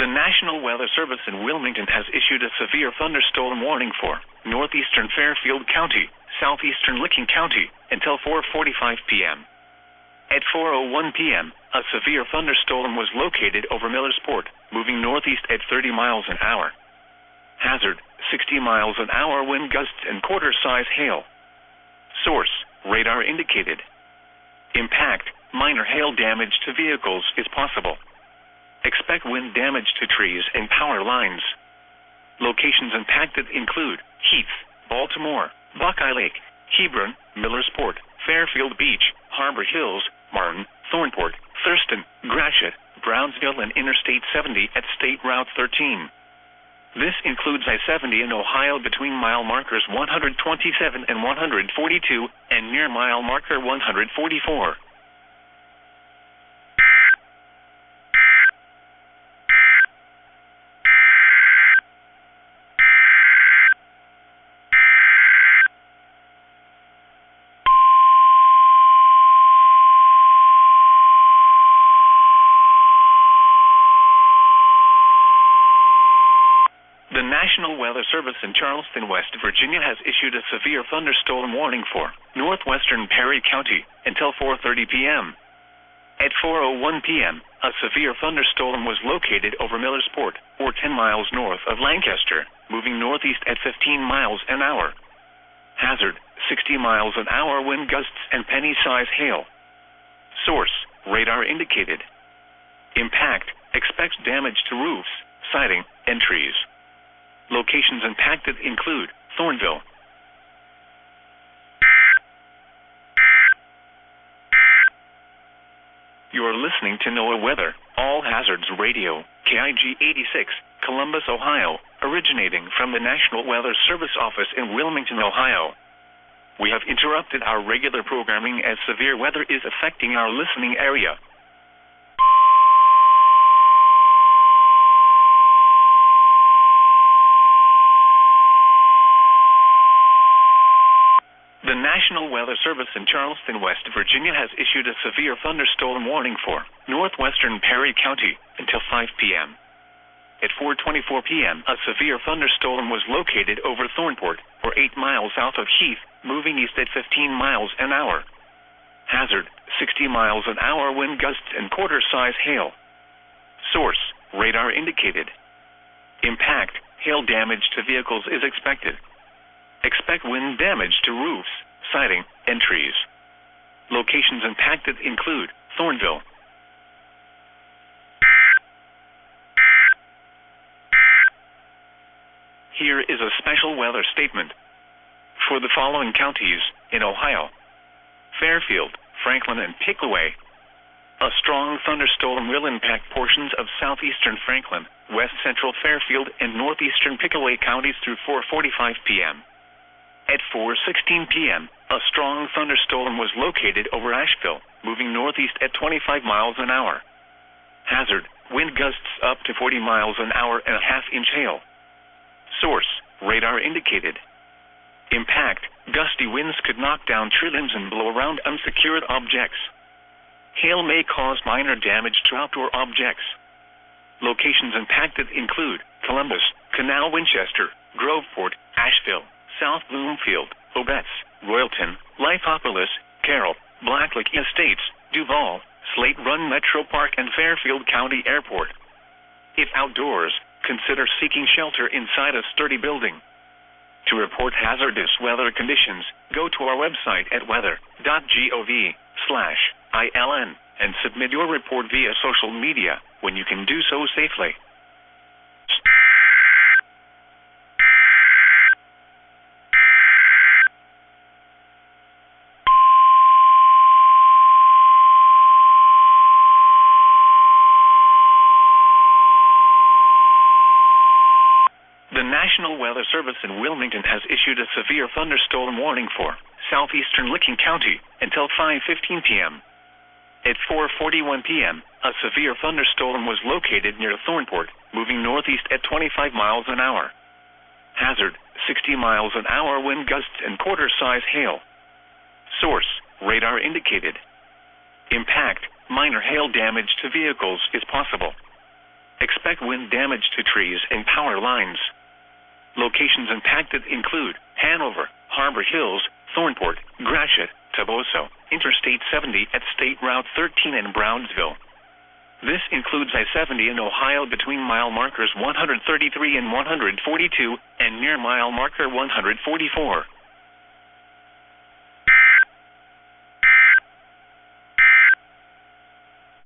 National Weather Service in Wilmington has issued a severe thunderstorm warning for northeastern Fairfield County, southeastern Licking County, until 4:45 p.m. At 4:01 p.m., a severe thunderstorm was located over Millersport, moving northeast at 30 miles an hour. Hazard, 60 miles an hour wind gusts and quarter-size hail. Source, radar indicated. Impact, minor hail damage to vehicles is possible. Expect wind damage to trees and power lines. Locations impacted include Heath, Baltimore, Buckeye Lake, Hebron, Millersport, Fairfield Beach, Harbor Hills, Martin, Thornport, Thurston, Gratiot, Brownsville, and Interstate 70 at State Route 13. This includes I-70 in Ohio between mile markers 127 and 142 and near mile marker 144. The National Weather Service in Charleston, West Virginia has issued a severe thunderstorm warning for northwestern Perry County until 4:30 p.m. At 4:01 p.m., a severe thunderstorm was located over Millersport, or 10 miles north of Lancaster, moving northeast at 15 miles an hour. Hazard, 60 miles an hour wind gusts and penny-size hail. Source, radar indicated. Impact, expect damage to roofs, siding, and trees. Locations impacted include Thornville. You are listening to NOAA Weather, All Hazards Radio, KIG 86, Columbus, Ohio, originating from the National Weather Service office in Wilmington, Ohio. We have interrupted our regular programming as severe weather is affecting our listening area. The National Weather Service in Charleston, West Virginia has issued a severe thunderstorm warning for northwestern Perry County until 5 p.m. At 4:24 p.m., a severe thunderstorm was located over Thornport, or 8 miles south of Heath, moving east at 15 miles an hour. Hazard, 60 miles an hour wind gusts and quarter-size hail. Source, radar indicated. Impact, hail damage to vehicles is expected. Expect wind damage to roofs, siding, and trees. Locations impacted include Thornville. Here is a special weather statement for the following counties in Ohio: Fairfield, Franklin, and Pickaway. A strong thunderstorm will impact portions of southeastern Franklin, west central Fairfield, and northeastern Pickaway counties through 4:45 p.m. At 4:16 p.m., a strong thunderstorm was located over Asheville, moving northeast at 25 miles an hour. Hazard, wind gusts up to 40 miles an hour and a half-inch hail. Source, radar indicated. Impact, gusty winds could knock down tree limbs and blow around unsecured objects. Hail may cause minor damage to outdoor objects. Locations impacted include Columbus, Canal Winchester, Groveport, Asheville, South Bloomfield, Obetz, Royalton, Lithopolis, Carroll, Blacklake Estates, Duval, Slate Run Metro Park, and Fairfield County Airport. If outdoors, consider seeking shelter inside a sturdy building. To report hazardous weather conditions, go to our website at weather.gov/ILN and submit your report via social media when you can do so safely. The National Weather Service in Wilmington has issued a severe thunderstorm warning for southeastern Licking County until 5:15 p.m. At 4:41 p.m., a severe thunderstorm was located near Thornport, moving northeast at 25 miles an hour. Hazard, 60 miles an hour wind gusts and quarter-size hail. Source, radar indicated. Impact, minor hail damage to vehicles is possible. Expect wind damage to trees and power lines. Locations impacted include Hanover, Harbor Hills, Thornport, Gratiot, Toboso, Interstate 70 at State Route 13 in Brownsville. This includes I-70 in Ohio between mile markers 133 and 142 and near mile marker 144.